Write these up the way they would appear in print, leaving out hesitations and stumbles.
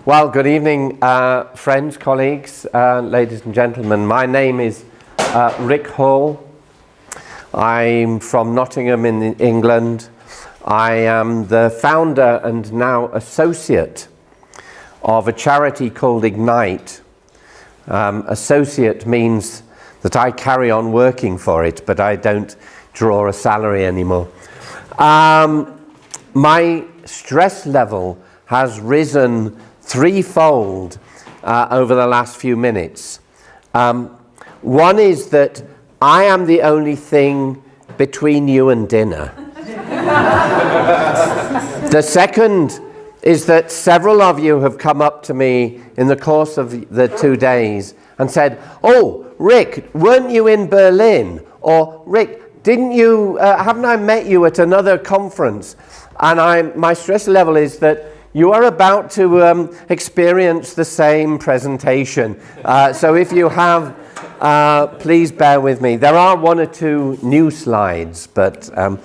Well, good evening, friends, colleagues, ladies and gentlemen. My name is Rick Hall. I'm from Nottingham in England. I am the founder and now associate of a charity called Ignite. Associate means that I carry on working for it, but I don't draw a salary anymore. My stress level has risen threefold over the last few minutes. One is that I am the only thing between you and dinner. The second is that several of you have come up to me in the course of the 2 days and said, "Oh, Rick, weren't you in Berlin?" Or, "Rick, didn't you, haven't I met you at another conference?" And my stress level is that you are about to experience the same presentation. So if you have, please bear with me. There are one or two new slides, but, and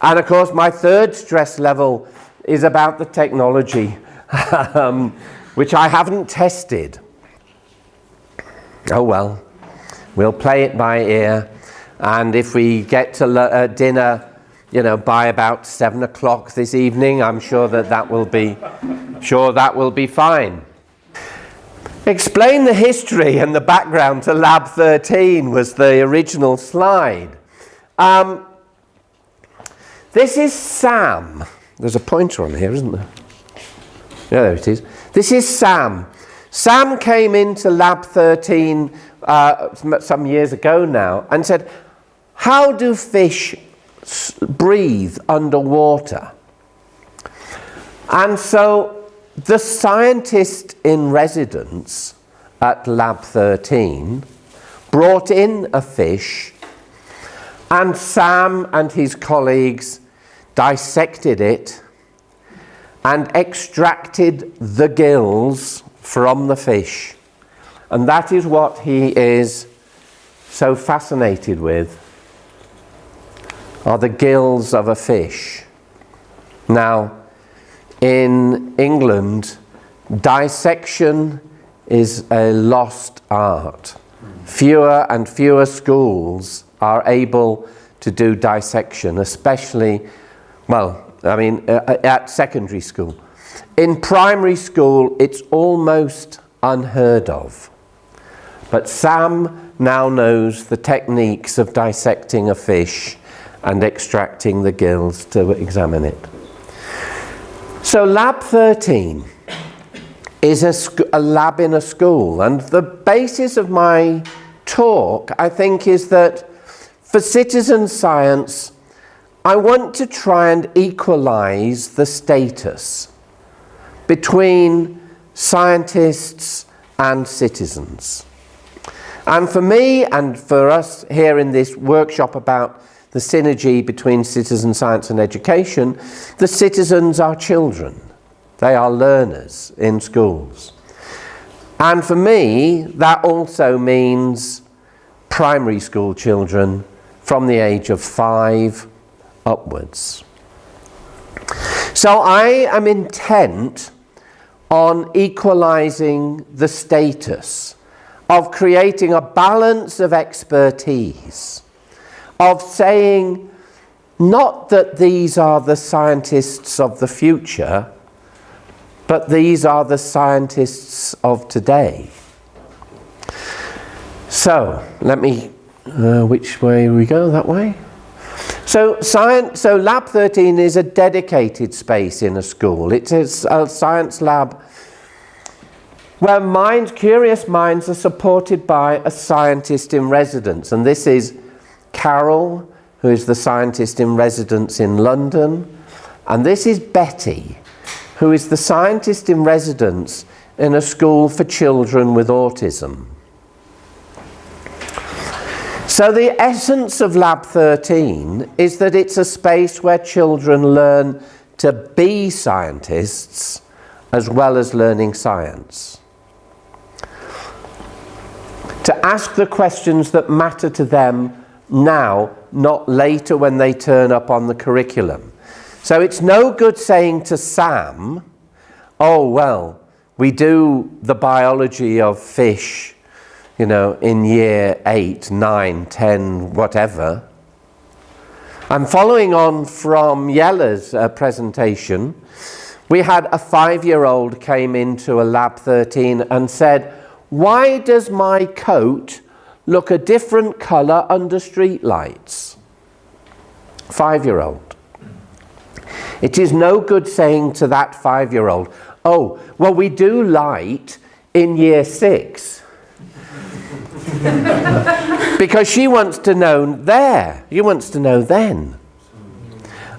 of course my third stress level is about the technology, which I haven't tested. Oh well, we'll play it by ear, and if we get to dinner, by about 7 o'clock this evening, I'm sure that will be fine. Explain the history and the background to Lab 13 was the original slide. This is Sam. There's a pointer on here, isn't there? Yeah, there it is. This is Sam. Sam came into Lab 13 some years ago now and said, "How do fish breathe underwater?" And so the scientist in residence at Lab 13 brought in a fish, and Sam and his colleagues dissected it and extracted the gills from the fish. And that is what he is so fascinated with, are the gills of a fish. Now, in England, dissection is a lost art. Fewer and fewer schools are able to do dissection, especially, at secondary school. In primary school, it's almost unheard of. But Sam now knows the techniques of dissecting a fish and extracting the gills to examine it. So Lab 13 is a lab in a school, and the basis of my talk, I think, is that for citizen science, I want to try and equalize the status between scientists and citizens. And for me and for us here in this workshop about the synergy between citizen science and education, the citizens are children. They are learners in schools. And for me, that also means primary school children from the age of 5 upwards. So I am intent on equalizing the status, of creating a balance of expertise, of saying not that these are the scientists of the future, but these are the scientists of today. So let me, which way we go? That way? So Lab 13 is a dedicated space in a school. It's a science lab where curious minds are supported by a scientist in residence. And this is Carol, who is the scientist in residence in London. And this is Betty, who is the scientist in residence in a school for children with autism. So the essence of Lab 13 is that it's a space where children learn to be scientists as well as learning science. To ask the questions that matter to them now, not later when they turn up on the curriculum. So it's no good saying to Sam, oh, well, we do the biology of fish, you know, in year 8, 9, 10, whatever. And following on from Yella's presentation, we had a 5-year-old came into a Lab 13 and said, why does my coat look a different colour under street lights? 5-year-old. It is no good saying to that 5-year-old, oh, well, we do light in year 6. Because she wants to know there. She wants to know then.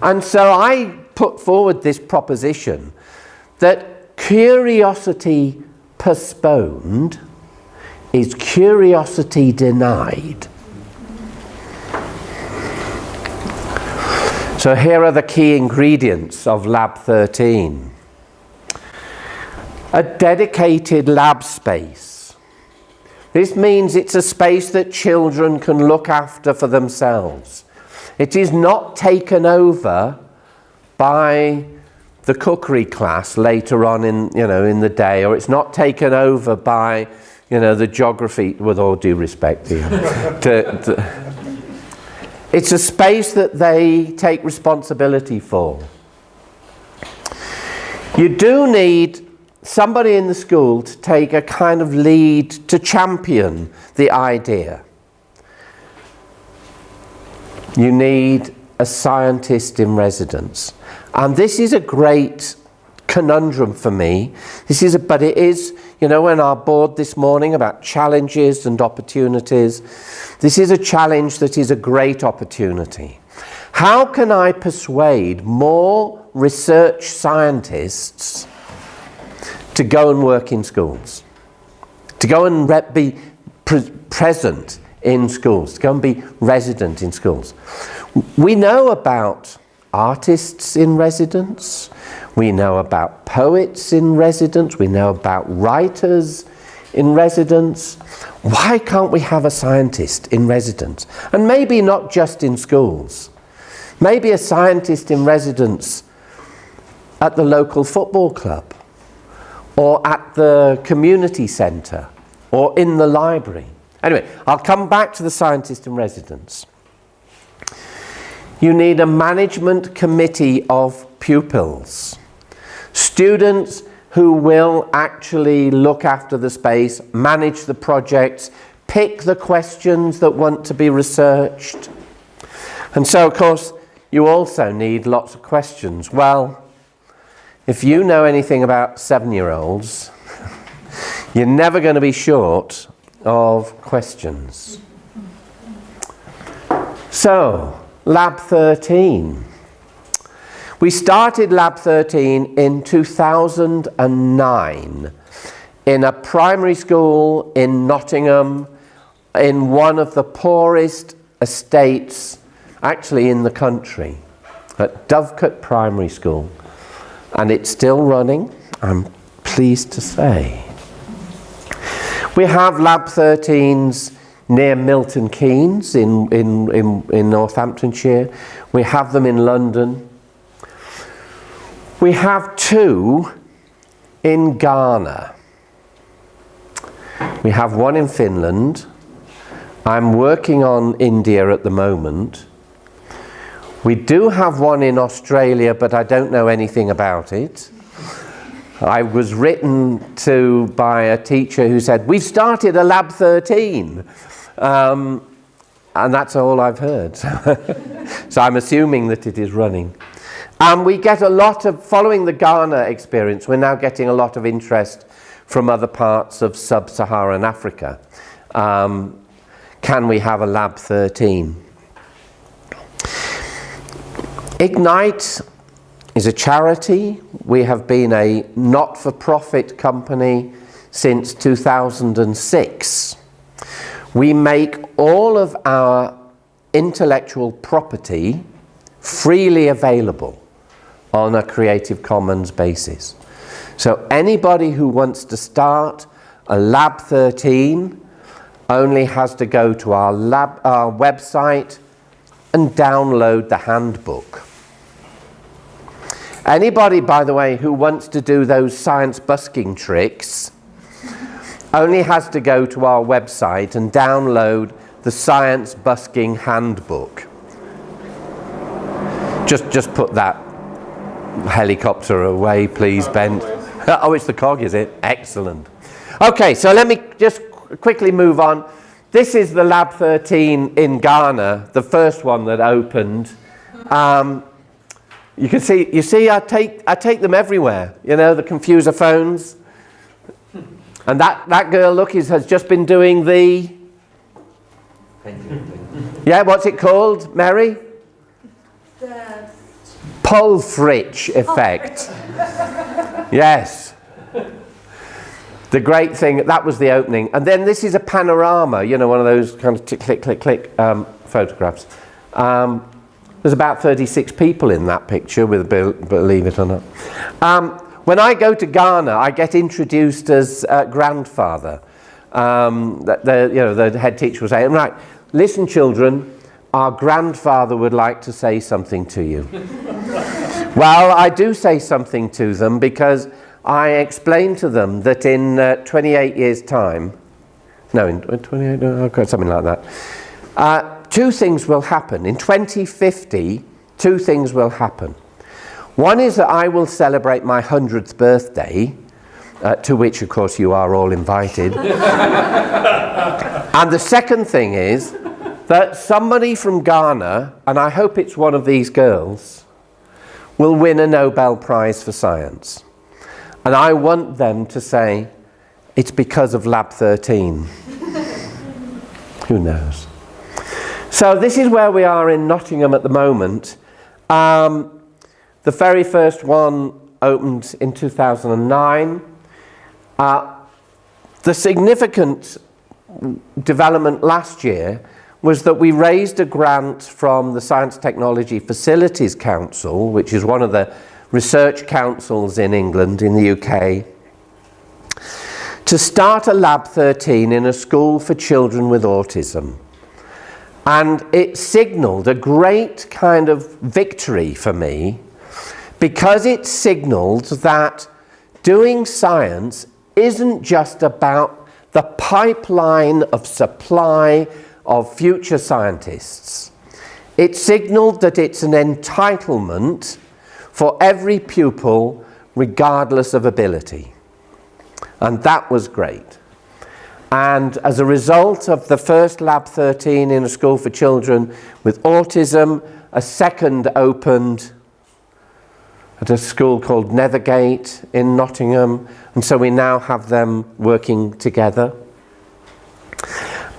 And so I put forward this proposition that curiosity postponed is curiosity denied. So here are the key ingredients of Lab 13. A dedicated lab space. This means it's a space that children can look after for themselves. It is not taken over by the cookery class later on in the day, or it's not taken over by the geography, with all due respect to you. It's a space that they take responsibility for. You do need somebody in the school to take a kind of lead to champion the idea. You need a scientist in residence. And this is a great conundrum for me. But it is, in our board this morning about challenges and opportunities, this is a challenge that is a great opportunity. How can I persuade more research scientists to go and work in schools? To go and be present in schools, to go and be resident in schools. We know about artists in residence, we know about poets in residence, we know about writers in residence. Why can't we have a scientist in residence? And maybe not just in schools. Maybe a scientist in residence at the local football club, or at the community centre, or in the library. Anyway, I'll come back to the scientist in residence. You need a management committee of pupils. Students who will actually look after the space, manage the projects, pick the questions that want to be researched. And so, of course, you also need lots of questions. Well, if you know anything about 7-year-olds, you're never going to be short of questions. So, Lab 13. We started Lab 13 in 2009 in a primary school in Nottingham, in one of the poorest estates actually in the country, at Dovecote Primary School. And it's still running, I'm pleased to say. We have Lab 13s near Milton Keynes in Northamptonshire. We have them in London. We have 2 in Ghana. We have 1 in Finland. I'm working on India at the moment. We do have 1 in Australia, but I don't know anything about it. I was written to by a teacher who said, we've started a Lab 13. And that's all I've heard. So I'm assuming that it is running. And we get a lot of, following the Ghana experience, we're now getting a lot of interest from other parts of sub-Saharan Africa. Can we have a Lab 13? Ignite is a charity. We have been a not-for-profit company since 2006. We make all of our intellectual property freely available on a Creative Commons basis. So anybody who wants to start a Lab 13 only has to go to our website and download the handbook. Anybody, by the way, who wants to do those science busking tricks only has to go to our website and download the Science Busking Handbook. Just put that helicopter away, please, Ben. Oh, it's the cog, is it? Excellent. Okay, so let me just quickly move on. This is the Lab 13 in Ghana, the first one that opened. You can see, I take them everywhere. You know, the confuser phones. And that girl, look, has just been doing the... Yeah, what's it called, Mary? The Pulfrich effect. Yes. The great thing, that was the opening. And then this is a panorama, you know, one of those kind of click, click, click photographs. There's about 36 people in that picture, believe it or not. When I go to Ghana, I get introduced as grandfather. The head teacher will say, right, listen children, our grandfather would like to say something to you. Well, I do say something to them because I explain to them that in 28 years' time, no, in 28, okay, something like that, two things will happen. In 2050, two things will happen. One is that I will celebrate my 100th birthday, to which, of course, you are all invited. And the second thing is that somebody from Ghana, and I hope it's one of these girls, will win a Nobel Prize for Science. And I want them to say, it's because of Lab 13. Who knows? So this is where we are in Nottingham at the moment. The very first one opened in 2009. The significant development last year was that we raised a grant from the Science Technology Facilities Council, which is one of the research councils in England, in the UK, to start a Lab 13 in a school for children with autism. And it signalled a great kind of victory for me, because it signalled that doing science isn't just about the pipeline of supply of future scientists. It signalled that it's an entitlement for every pupil, regardless of ability. And that was great. And as a result of the first Lab 13 in a school for children with autism, a second opened at a school called Nethergate in Nottingham, and so we now have them working together.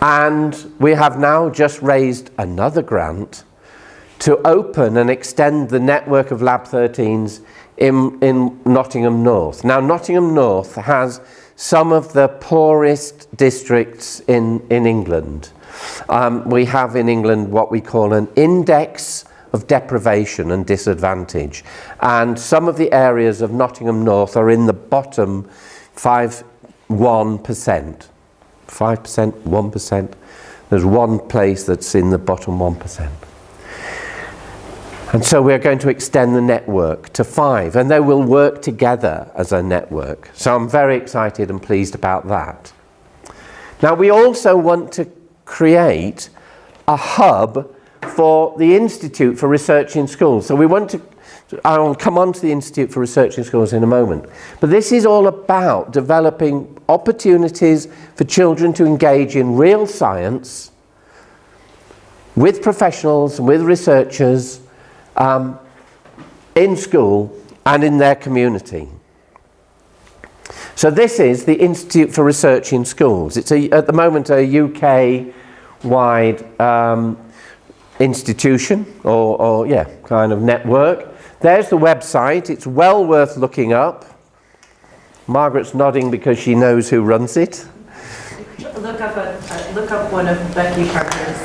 And we have now just raised another grant to open and extend the network of Lab 13s in Nottingham North. Now, Nottingham North has some of the poorest districts in England. We have in England what we call an index of deprivation and disadvantage, and some of the areas of Nottingham North are in the bottom 1%. 5%, 1%. There's one place that's in the bottom 1%. And so we're going to extend the network to 5, and they will work together as a network. So I'm very excited and pleased about that. Now, we also want to create a hub for the Institute for Research in Schools. So we want to, I'll come on to the Institute for Research in Schools in a moment. But this is all about developing opportunities for children to engage in real science with professionals, with researchers, in school and in their community. So this is the Institute for Research in Schools. It's at the moment a UK-wide institution or kind of network. There's the website. It's well worth looking up. Margaret's nodding because she knows who runs it. Look up one of Becky Parker's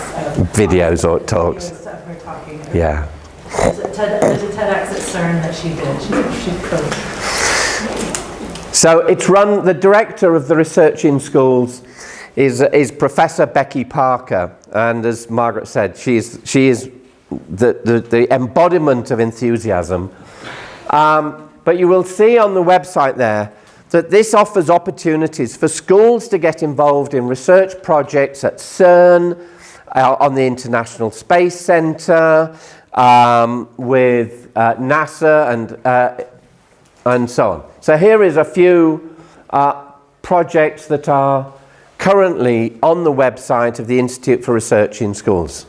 videos or talks. Videos of her talking. Yeah. There's a TEDx at CERN that she did. She's cool. So it's run, the director of the Research in Schools is Professor Becky Parker, and as Margaret said, she is the embodiment of enthusiasm. But you will see on the website there that this offers opportunities for schools to get involved in research projects at CERN, on the International Space Centre, with NASA and so on. So here is a few projects that are currently on the website of the Institute for Research in Schools.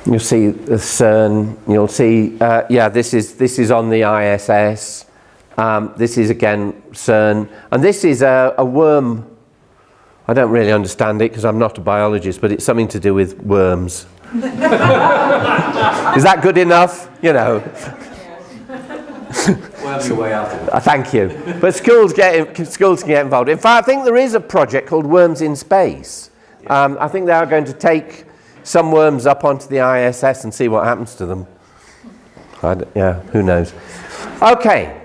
You'll see the CERN, you'll see, this is on the ISS, this is again CERN, and this is a worm. I don't really understand it because I'm not a biologist, but it's something to do with worms. Is that good enough? You know. Worm your way out of it. Thank you. But schools can get involved. In fact, I think there is a project called Worms in Space. I think they are going to take some worms up onto the ISS and see what happens to them. Who knows? Okay,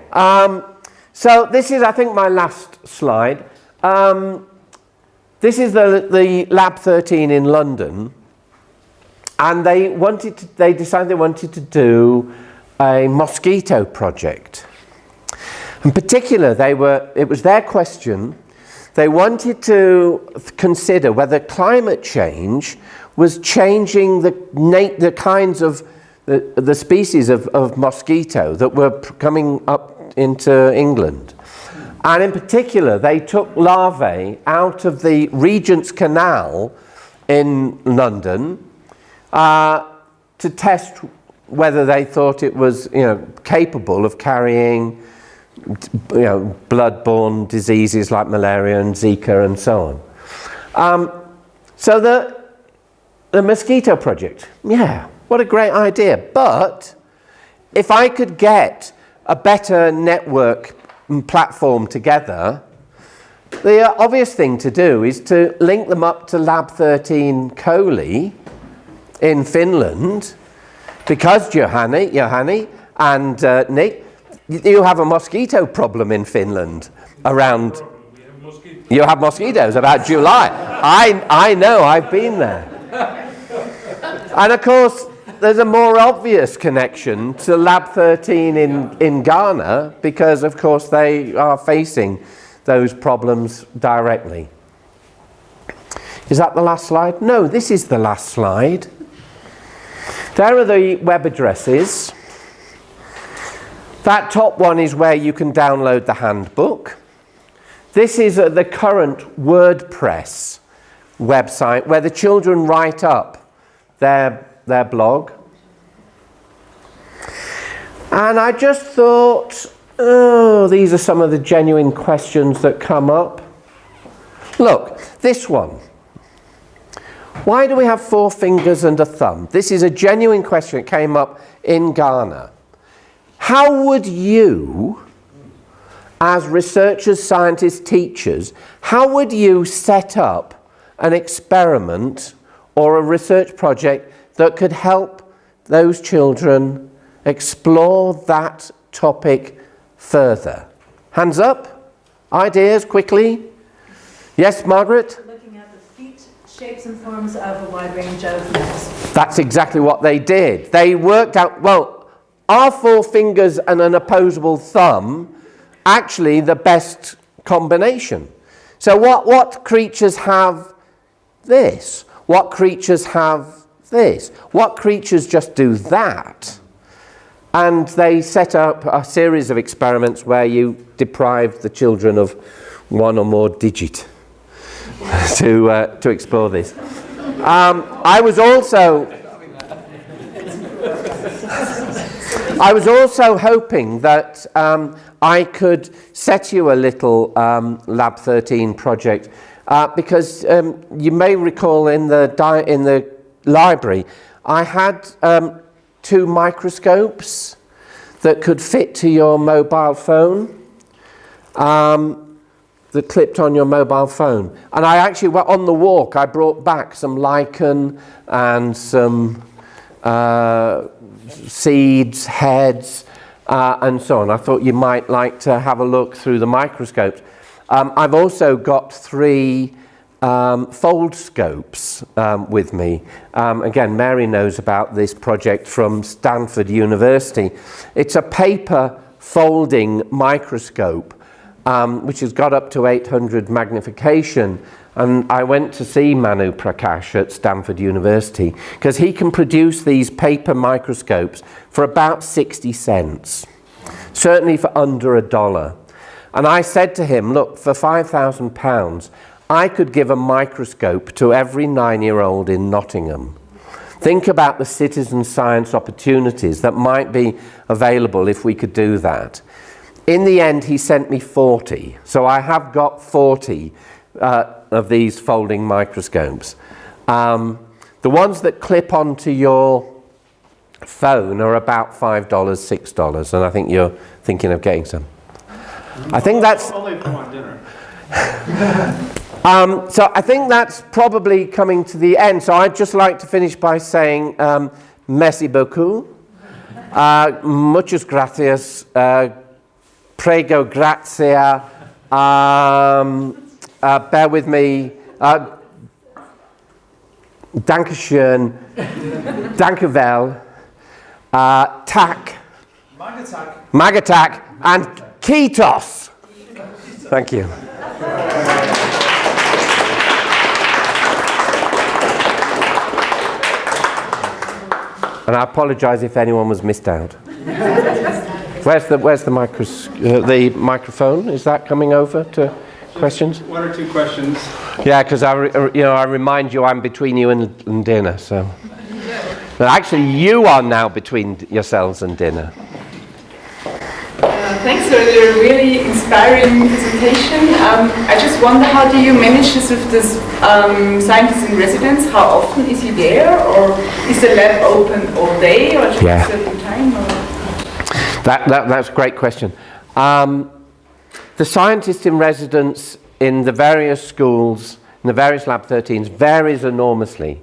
so this is, I think, my last slide. This is the Lab 13 in London, and they decided they wanted to do a mosquito project. In particular, it was their question. They wanted to consider whether climate change was changing the kinds of the species of mosquito that were coming up into England. And in particular, they took larvae out of the Regent's Canal in London to test whether they thought it was, capable of carrying, blood-borne diseases like malaria and Zika and so on. So the mosquito project, what a great idea. But if I could get a better network platform together, the obvious thing to do is to link them up to Lab 13 Coley in Finland, because Johanni and Nick, you have a mosquito problem in Finland around. You have mosquitoes about July. I know, I've been there. And of course, there's a more obvious connection to Lab 13 in Ghana, because of course they are facing those problems directly. Is that the last slide? No, this is the last slide. There are the web addresses. That top one is where you can download the handbook. This is the current WordPress website where the children write up their blog. And I just thought, these are some of the genuine questions that come up. Look, this one. Why do we have 4 fingers and a thumb? This is a genuine question. It came up in Ghana. How would you, as researchers, scientists, teachers, how would you set up an experiment or a research project that could help those children explore that topic further? Hands up. Ideas, quickly. Yes, Margaret? Looking at the feet, shapes and forms of a wide range of metals. That's exactly what they did. They worked out, are 4 fingers and an opposable thumb actually the best combination? So what creatures have this? What creatures have this? What creatures just do that? And they set up a series of experiments where you deprive the children of 1 or more digit to explore this. I was also hoping that I could set you a little Lab 13 project because you may recall in the library I had 2 microscopes that could fit to your mobile phone, that clipped on your mobile phone. And I actually, on the walk, I brought back some lichen and some seeds, heads, and so on. I thought you might like to have a look through the microscopes. I've also got 3 fold scopes with me. Again, Mary knows about this project from Stanford University. It's a paper folding microscope which has got up to 800 magnification. And I went to see Manu Prakash at Stanford University because he can produce these paper microscopes for about 60 cents, certainly for under $1. And I said to him, look, for £5,000, I could give a microscope to every 9-year-old in Nottingham. Think about the citizen science opportunities that might be available if we could do that. In the end, he sent me 40. So I have got 40 of these folding microscopes. The ones that clip onto your phone are about $5, $6, and I think you're thinking of getting some. I think that's only for my dinner. So I think that's probably coming to the end. So I'd just like to finish by saying merci beaucoup, muchas gracias, prego gracia, bear with me, dankeschön, danke wel, tak, magatak, and kitos. Thank you. And I apologise if anyone was missed out. Where's the microphone? Is that coming over to questions? One or two questions. Yeah, because I remind you I'm between you and dinner. So, but actually, you are now between yourselves and dinner. Thanks for the really inspiring presentation. I just wonder, how do you manage this with this scientist in residence? How often is he there, or is the lab open all day, or just a certain time? Or? That's a great question. The scientist in residence in the various schools, in the various Lab 13s, varies enormously.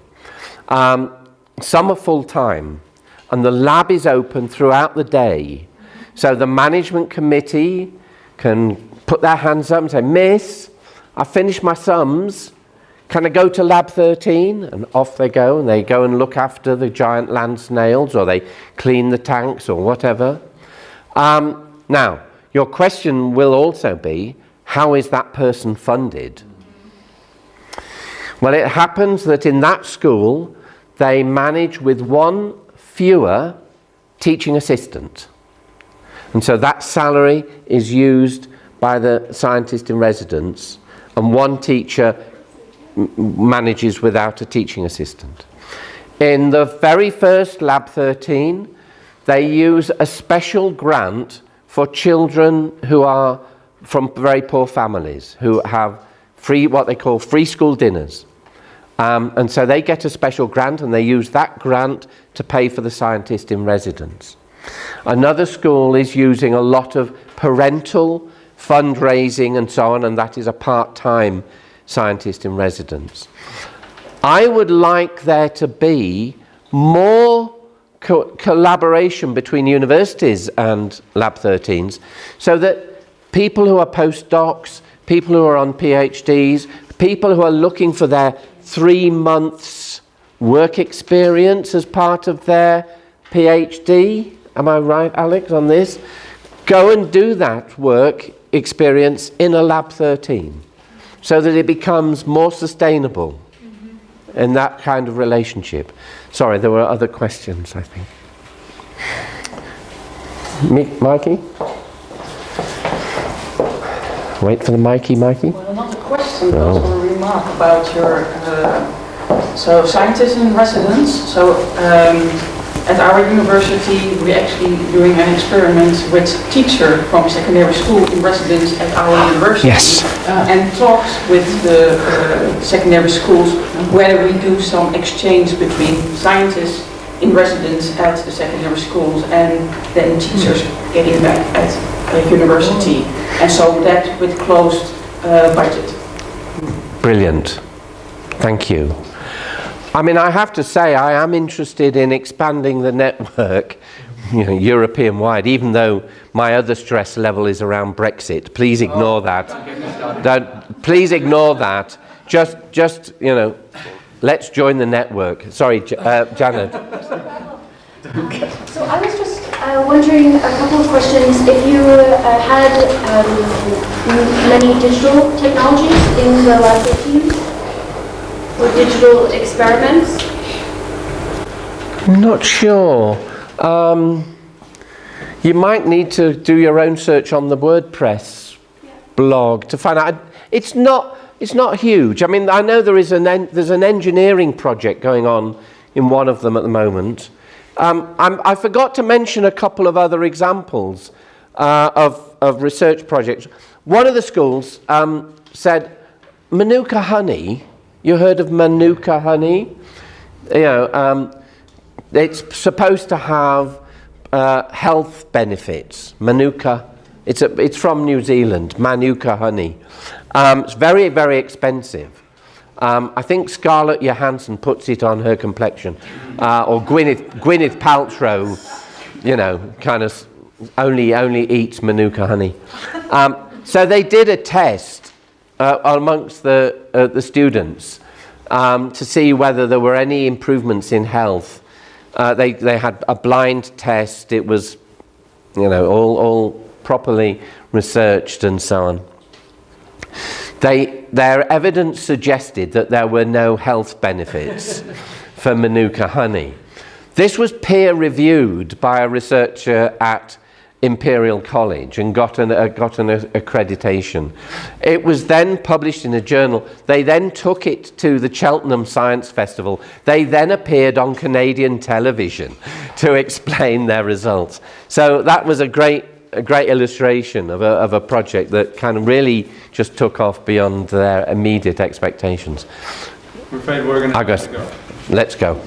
Some are full-time, and the lab is open throughout the day. So the management committee can put their hands up and say, Miss, I finished my sums. Can I go to Lab 13? And off they go, and they go and look after the giant land snails, or they clean the tanks, or whatever. Now, your question will also be, how is that person funded? Well, it happens that in that school, they manage with one fewer teaching assistant. And so that salary is used by the scientist in residence, and one teacher manages without a teaching assistant. In the very first Lab 13, they use a special grant for children who are from very poor families, who have what they call free school dinners. And so they get a special grant, and they use that grant to pay for the scientist in residence. Another school is using a lot of parental fundraising and so on, and that is a part-time scientist in residence. I would like there to be more collaboration between universities and Lab 13s, so that people who are postdocs, people who are on PhDs, people who are looking for their 3 months work experience as part of their PhD, am I right, Alex, on this? Go and do that work experience in a Lab 13, so that it becomes more sustainable in that kind of relationship. Sorry, there were other questions, I think. Mikey? Wait for the Mikey. Well, not a question, but also a remark about your so scientists in residence. So at our university, we're actually doing an experiment with teacher from secondary school in residence at our university. Yes. And talks with the secondary schools whether we do some exchange between scientists in residence at the secondary schools and then teachers getting back at a university. And so that with closed budget. Brilliant. Thank you. I mean, I have to say, I am interested in expanding the network, European-wide, even though my other stress level is around Brexit. Please ignore that. Please ignore that. just you know, let's join the network. Sorry, Janet. So I was just wondering a couple of questions. If you had many digital technologies in the lab 15 or digital experiments? I'm not sure. You might need to do your own search on the WordPress blog to find out. It's not huge. I mean, I know there's an engineering project going on in one of them at the moment. I forgot to mention a couple of other examples of research projects. One of the schools said, Manuka Honey. You heard of Manuka Honey? You know, it's supposed to have health benefits. Manuka, it's from New Zealand. Manuka Honey. It's very, very expensive. I think Scarlett Johansson puts it on her complexion, or Gwyneth Paltrow, you know, kind of only eats Manuka honey. So they did a test amongst the students to see whether there were any improvements in health. They had a blind test. It was, you know, all properly researched and so on. Their evidence suggested that there were no health benefits for Manuka honey. This was peer-reviewed by a researcher at Imperial College and got an accreditation. It was then published in a journal. They then took it to the Cheltenham Science Festival. They then appeared on Canadian television to explain their results. So that was a great illustration of a project that kind of really just took off beyond their immediate expectations. We're afraid we're going to have to go. Let's go.